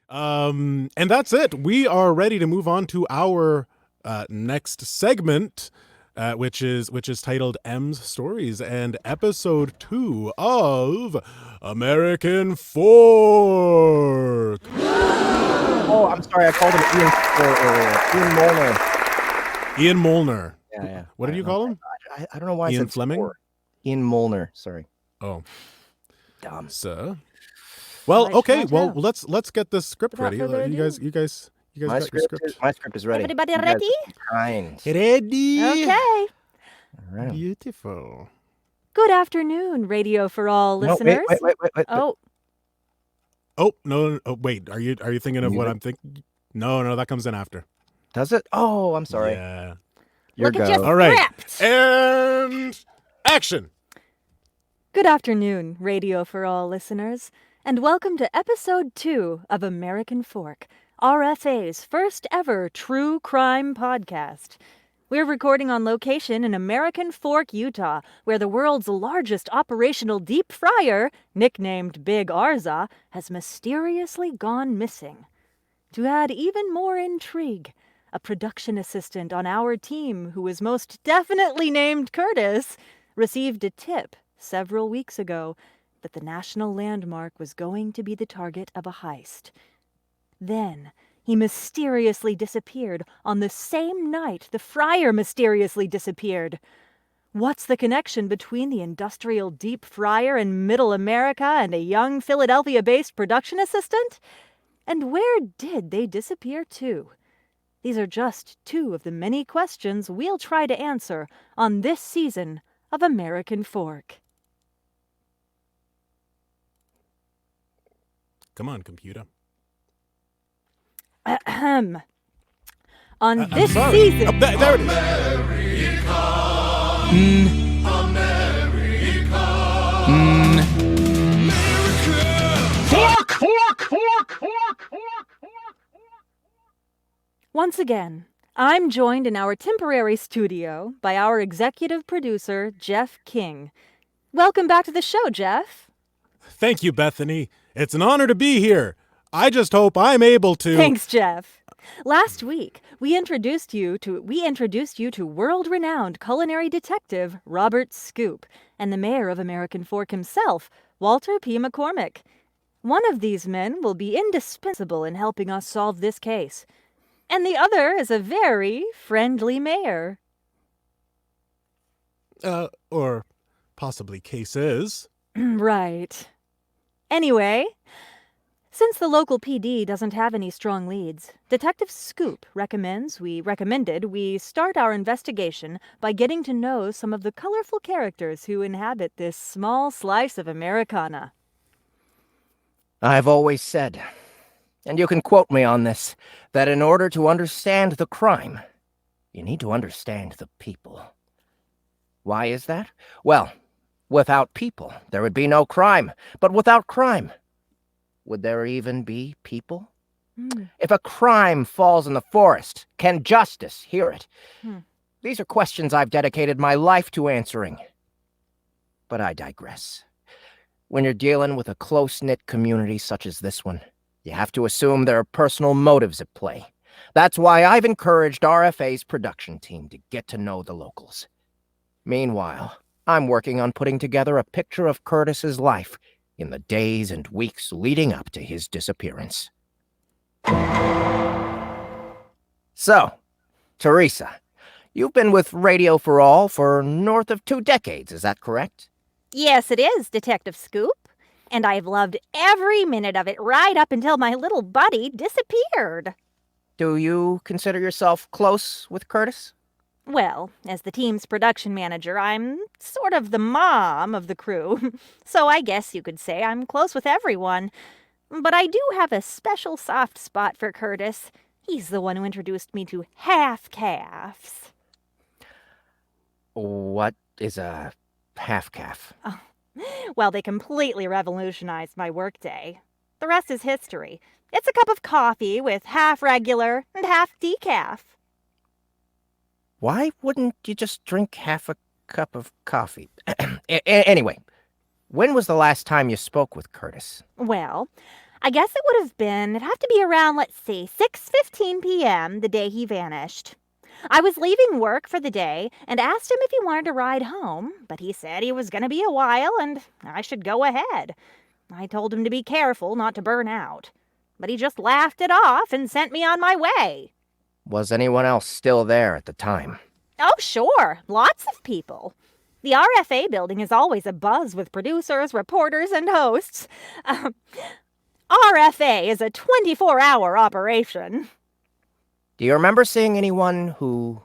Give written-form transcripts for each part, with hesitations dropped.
And that's it. We are ready to move on to our next segment, which is titled M's Stories and episode 2 of American Fork. Oh, I'm sorry. I called him Ian earlier. Ian Molnar. Yeah. What did you call him? I don't know why Ian I said Fleming? Spore. Ian Molnar. Sorry. Oh. Dumb. So. Well, okay. Well, let's get this script Without ready. further You guys My got your script. My script is ready. Everybody You guys ready? be kind. Ready. Okay. All right. Beautiful. Good afternoon, Radio for All No, listeners. wait. Oh, Oh, no. Oh, wait. Are you thinking of what Music? I'm thinking? No, that comes in after. Does it? Oh, I'm sorry. Yeah. Your look at go. your All right. script. And action. Good afternoon, Radio for All listeners, and welcome to episode 2 of American Fork, RFA's first ever true crime podcast. We're recording on location in American Fork, Utah, where the world's largest operational deep fryer, nicknamed Big Arza, has mysteriously gone missing. To add even more intrigue, a production assistant on our team, who is most definitely named Curtis, received a tip several weeks ago that the national landmark was going to be the target of a heist. Then he mysteriously disappeared on the same night the fryer mysteriously disappeared. What's the connection between the industrial deep fryer in Middle America and a young Philadelphia-based production assistant? And where did they disappear to? These are just 2 of the many questions we'll try to answer on this season of American Fork. Come on, computer. Ahem. On I'm this sorry. season... Oh, there it is. Once again, I'm joined in our temporary studio by our executive producer, Jeff King. Welcome back to the show, Jeff. Thank you, Bethany. It's an honor to be here. I just hope I'm able to... Thanks, Jeff. Last week, we introduced you to world-renowned culinary detective Robert Scoop and the mayor of American Fork himself, Walter P. McCormick. One of these men will be indispensable in helping us solve this case, and the other is a very friendly mayor. Or possibly cases. Right. Anyway, since the local PD doesn't have any strong leads, Detective Scoop recommended we start our investigation by getting to know some of the colorful characters who inhabit this small slice of Americana. I've always said, and you can quote me on this, that in order to understand the crime, you need to understand the people. Why is that? Well, without people, there would be no crime. But without crime, would there even be people? If a crime falls in the forest, can justice hear it? These are questions I've dedicated my life to answering. But I digress. When you're dealing with a close-knit community such as this one, you have to assume there are personal motives at play. That's why I've encouraged RFA's production team to get to know the locals. Meanwhile, I'm working on putting together a picture of Curtis's life in the days and weeks leading up to his disappearance. So, Teresa, you've been with Radio for All for north of 2 decades, is that correct? Yes, it is, Detective Scoop. And I've loved every minute of it right up until my little buddy disappeared. Do you consider yourself close with Curtis? Well, as the team's production manager, I'm sort of the mom of the crew, so I guess you could say I'm close with everyone. But I do have a special soft spot for Curtis. He's the one who introduced me to half-calves. What is a half-calf? Oh, well, they completely revolutionized my workday. The rest is history. It's a cup of coffee with half regular and half decaf. Why wouldn't you just drink half a cup of coffee? Anyway, when was the last time you spoke with Curtis? Well, I guess it'd have to be around, let's see, 6:15 p.m. the day he vanished. I was leaving work for the day and asked him if he wanted to ride home, but he said he was going to be a while and I should go ahead. I told him to be careful not to burn out, but he just laughed it off and sent me on my way. Was anyone else still there at the time? Oh, sure, lots of people. The RFA building is always abuzz with producers, reporters, and hosts. RFA is a 24-hour operation. Do you remember seeing anyone who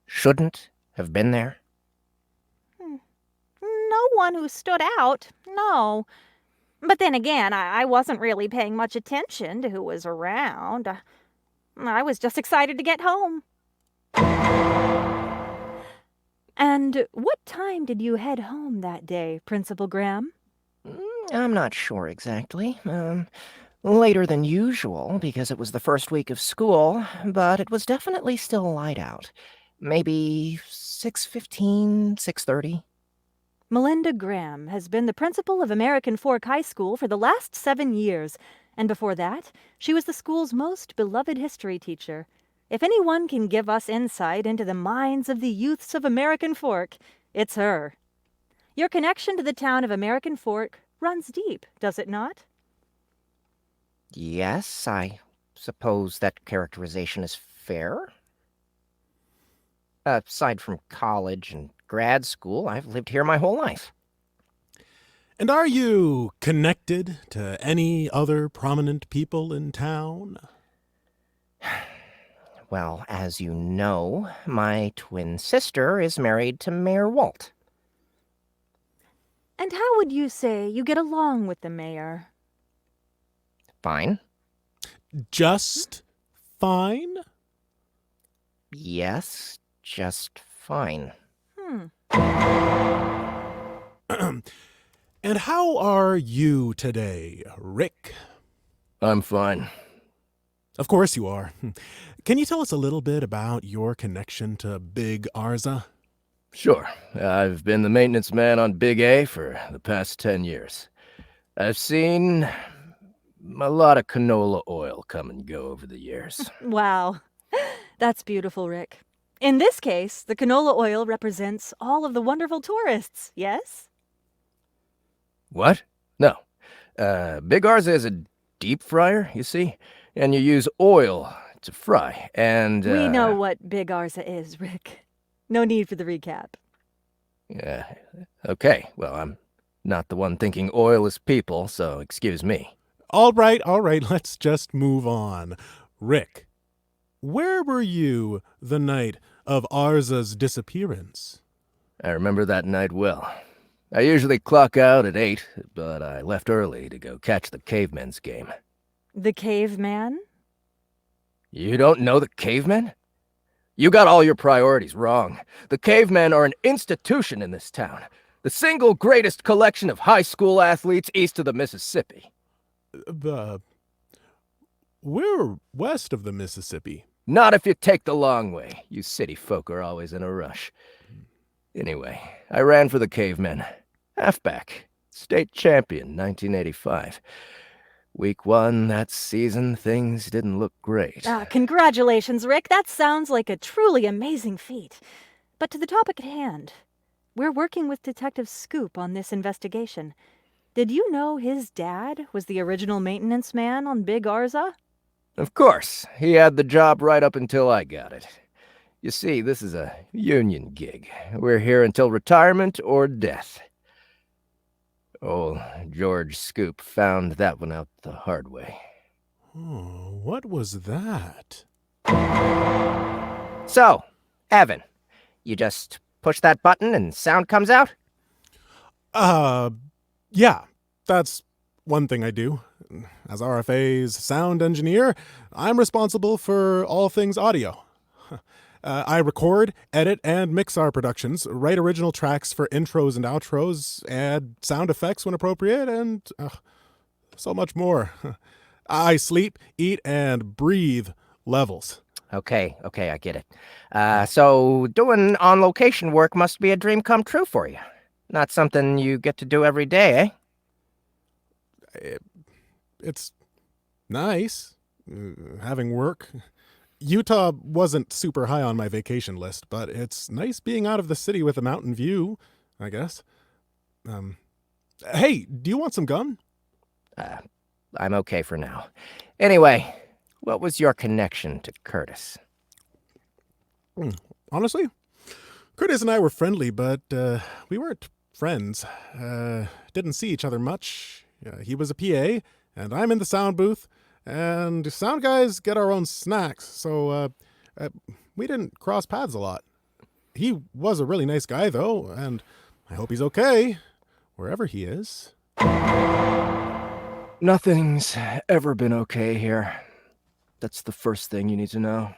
shouldn't have been there? No one who stood out, no. But then again, I wasn't really paying much attention to who was around. I was just excited to get home. And what time did you head home that day, Principal Graham? I'm not sure exactly. Later than usual, because it was the first week of school, but it was definitely still light out. Maybe 6:15, 6:30. Melinda Graham has been the principal of American Fork High School for the last 7 years, and before that, she was the school's most beloved history teacher. If anyone can give us insight into the minds of the youths of American Fork, it's her. Your connection to the town of American Fork runs deep, does it not? Yes, I suppose that characterization is fair. Aside from college and grad school, I've lived here my whole life. And are you connected to any other prominent people in town? Well, as you know, my twin sister is married to Mayor Walt. And how would you say you get along with the mayor? Fine. Just fine? Yes, just fine. And how are you today, Rick? I'm fine. Of course you are. Can you tell us a little bit about your connection to Big Arza? Sure. I've been the maintenance man on Big A for the past 10 years. I've seen a lot of canola oil come and go over the years. Wow, that's beautiful, Rick. In this case, the canola oil represents all of the wonderful tourists, yes? What? No. Big Arza is a deep fryer, you see? And you use oil to fry, and... We know what Big Arza is, Rick. No need for the recap. Yeah, okay. Well, I'm not the one thinking oil is people, so excuse me. All right, let's just move on. Rick, where were you the night of Arza's disappearance? I remember that night well. I usually clock out at 8, but I left early to go catch the cavemen's game. The caveman? You don't know the cavemen? You got all your priorities wrong. The cavemen are an institution in this town. The single greatest collection of high school athletes east of the Mississippi. We're west of the Mississippi. Not if you take the long way. You city folk are always in a rush. Anyway, I ran for the cavemen. Halfback. State champion, 1985. Week 1 that season, things didn't look great. Congratulations, Rick. That sounds like a truly amazing feat. But to the topic at hand. We're working with Detective Scoop on this investigation. Did you know his dad was the original maintenance man on Big Arza? Of course. He had the job right up until I got it. You see, this is a union gig. We're here until retirement or death. Old George Scoop found that one out the hard way. Oh, what was that? So, Evan, you just push that button and sound comes out? Yeah, that's one thing I do. As RFA's sound engineer, I'm responsible for all things audio. I record, edit, and mix our productions, write original tracks for intros and outros, add sound effects when appropriate, and so much more. I sleep, eat, and breathe levels. Okay, I get it. So doing on-location work must be a dream come true for you. Not something you get to do every day, eh? It's Nice. Having work. Utah wasn't super high on my vacation list, but it's nice being out of the city with a mountain view, I guess. Hey, do you want some gum? I'm okay for now. Anyway, what was your connection to Curtis? Honestly, Curtis and I were friendly, but we weren't friends. Didn't see each other much. He was a PA, and I'm in the sound booth, and sound guys get our own snacks, so we didn't cross paths a lot. He was a really nice guy, though, and I hope he's okay, wherever he is. Nothing's ever been okay here. That's the first thing you need to know.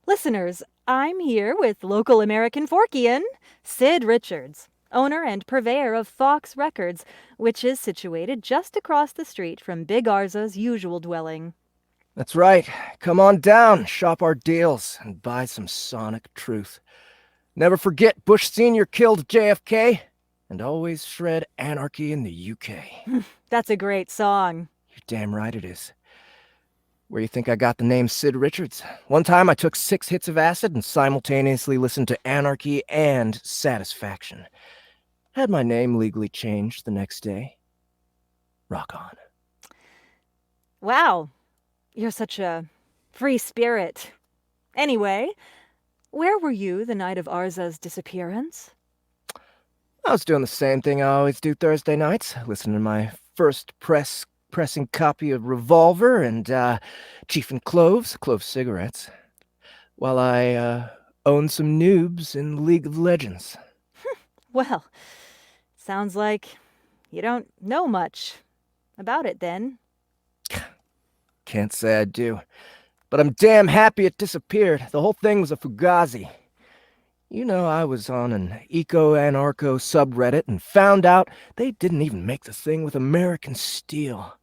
Listeners, I'm here with local American Forkian, Sid Richards, owner and purveyor of Fox Records, which is situated just across the street from Big Arza's usual dwelling. That's right. Come on down, shop our deals, and buy some sonic truth. Never forget Bush Sr. killed JFK, and always shred anarchy in the UK. That's a great song. You're damn right it is. Where you think I got the name Sid Richards? One time I took 6 hits of acid and simultaneously listened to Anarchy and Satisfaction. Had my name legally changed the next day. Rock on. Wow, you're such a free spirit. Anyway, where were you the night of Arza's disappearance? I was doing the same thing I always do Thursday nights, listening to my first pressing copy of Revolver and Chief and Clove cigarettes, while I owned some noobs in League of Legends. Well, sounds like you don't know much about it then. Can't say I do, but I'm damn happy it disappeared. The whole thing was a fugazi. You know, I was on an eco-anarcho subreddit and found out they didn't even make the thing with American steel.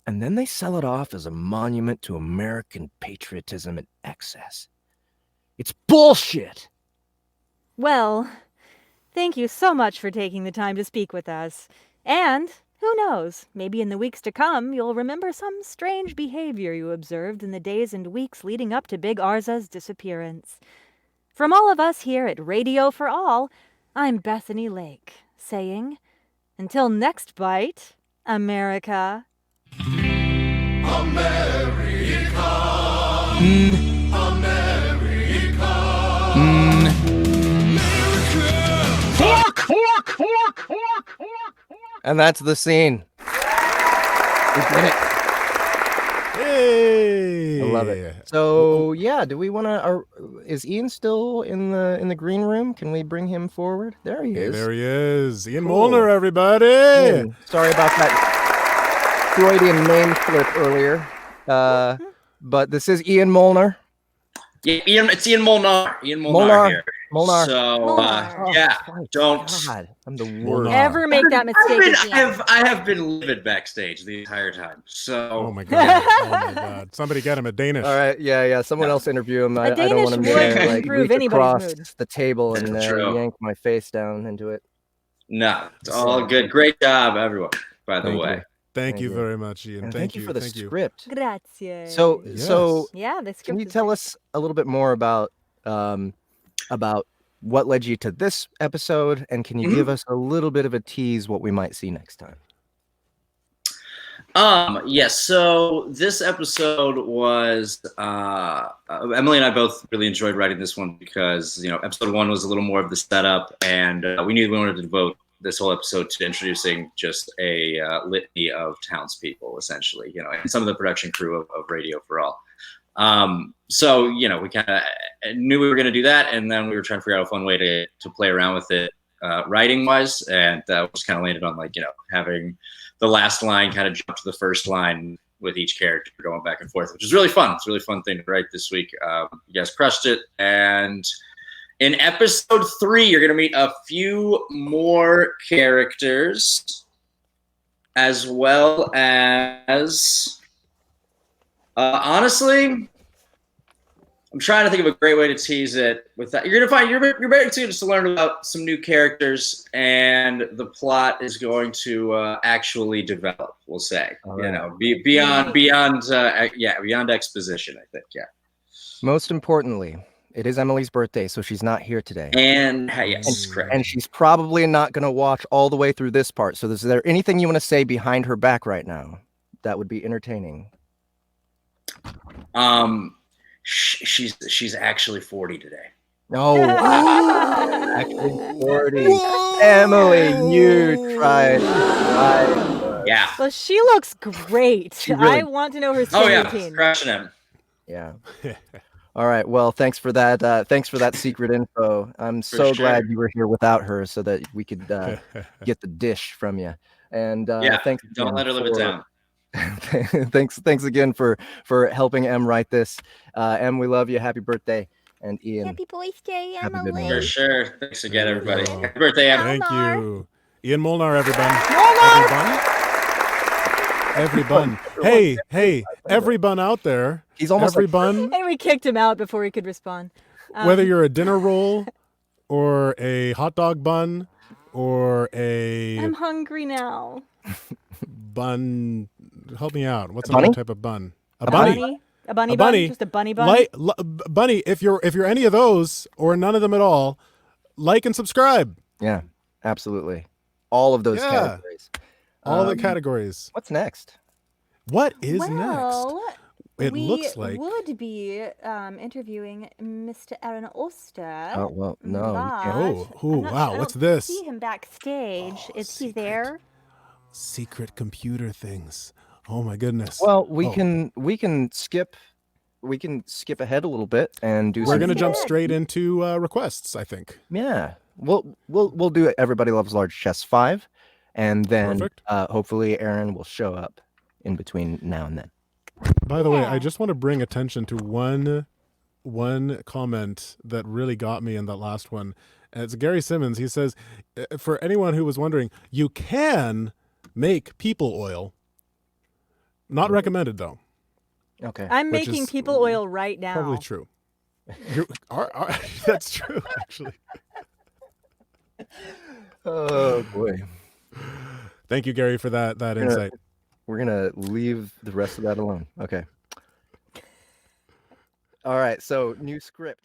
And then they sell it off as a monument to American patriotism in excess. It's bullshit! Well, thank you so much for taking the time to speak with us. And, who knows, maybe in the weeks to come, you'll remember some strange behavior you observed in the days and weeks leading up to Big Arza's disappearance. From all of us here at Radio for All, I'm Bethany Lake, saying, until next bite, America. America. America. And that's the scene. We did it. Hey! I love it. So yeah, do we want to? Is Ian still in the green room? Can we bring him forward? There he Hey, is. there he is. Ian Cool. Molnar, everybody! Ian, sorry about that Freudian name slip earlier. But this is Ian Molnar. Yeah, it's Ian Molnar. Ian Molnar here. Molnar. So Molnar. yeah, Oh, don't. God, I'm the Molnar. worst. Never make that mistake again. I have been livid backstage the entire time. So Oh my god. Oh my god. Somebody get him a Danish. All right, yeah. Someone else interview him. I don't Danish want him to would like improve reach anybody's across mood. the table and True. yank my face down into it. no, it's all good. Great job, everyone. By the Thank way, you. Thank you you. very much, Ian. And Thank thank you for the Thank you. script. Grazie. So Yes. yeah, the script can you is tell great. us a little bit more about what led you to this episode, and can you give us a little bit of a tease what we might see next time? yes. So this episode was Emily and I both really enjoyed writing this one because episode 1 was a little more of the setup, and we knew we wanted to devote this whole episode to introducing just a litany of townspeople, essentially, and some of the production crew of Radio for All. So we kind of knew we were going to do that, and then we were trying to figure out a fun way to play around with it writing wise, and that just kind of landed on having the last line kind of jump to the first line with each character going back and forth, which is really fun. It's a really fun thing to write this week. You guys crushed it, and in episode 3, you're going to meet a few more characters, as well as honestly, I'm trying to think of a great way to tease it with that. You're basically just to learn about some new characters, and the plot is going to actually develop. We'll say, beyond exposition. I think, yeah. Most importantly, it is Emily's birthday, so she's not here today. And yes, correct. And she's probably not going to watch all the way through this part. So is there anything you want to say behind her back right now that would be entertaining? She's actually 40 today. Oh, wow. Actually 40. Emily, you tried. Yeah. Well, she looks great. Really... I want to know her Oh skin yeah, routine. crushing him. Yeah. All right. Well, thanks for that. Thanks for that secret info. I'm so glad you were here without her, so that we could get the dish from you. And thanks. Don't let her live it down. thanks again for helping Em write this. Em, we love you. Happy birthday. And Ian, happy birthday, have a good one. For sure. Thanks again, everybody. Happy birthday, Em. Thank you. Ian Molnar, everyone. Everyone. Hey, everyone out there. He's almost everyone. And we kicked him out before he could respond. Whether you're a dinner roll or a hot dog bun or a I'm hungry now. bun. Help me out. What's a bunny? another type of bun? A bunny? A bunny bun? Just a bunny bun? Bunny, if you're any of those or none of them at all, like and subscribe. Yeah, absolutely. All of those categories. All the categories. What's next? What is next? It we looks like would be interviewing Mr. Aaron Oster. Oh, well, no. Wow. What's this? See him backstage. Is he there? Secret computer things. Oh my goodness. Well, we can skip ahead a little bit and do. We're gonna jump straight into requests, I think. Yeah. We'll do Everybody Loves Large Chess 5, and then hopefully Aaron will show up in between now and then. By the way, I just want to bring attention to one comment that really got me in that last one. And it's Gary Simmons. He says, for anyone who was wondering, you can make people oil. Not recommended, though. Okay. I'm making people oil right now. Probably true. That's true, actually. Oh, boy. Thank you, Gary, for that insight. We're going to leave the rest of that alone. Okay. All right. So, new script.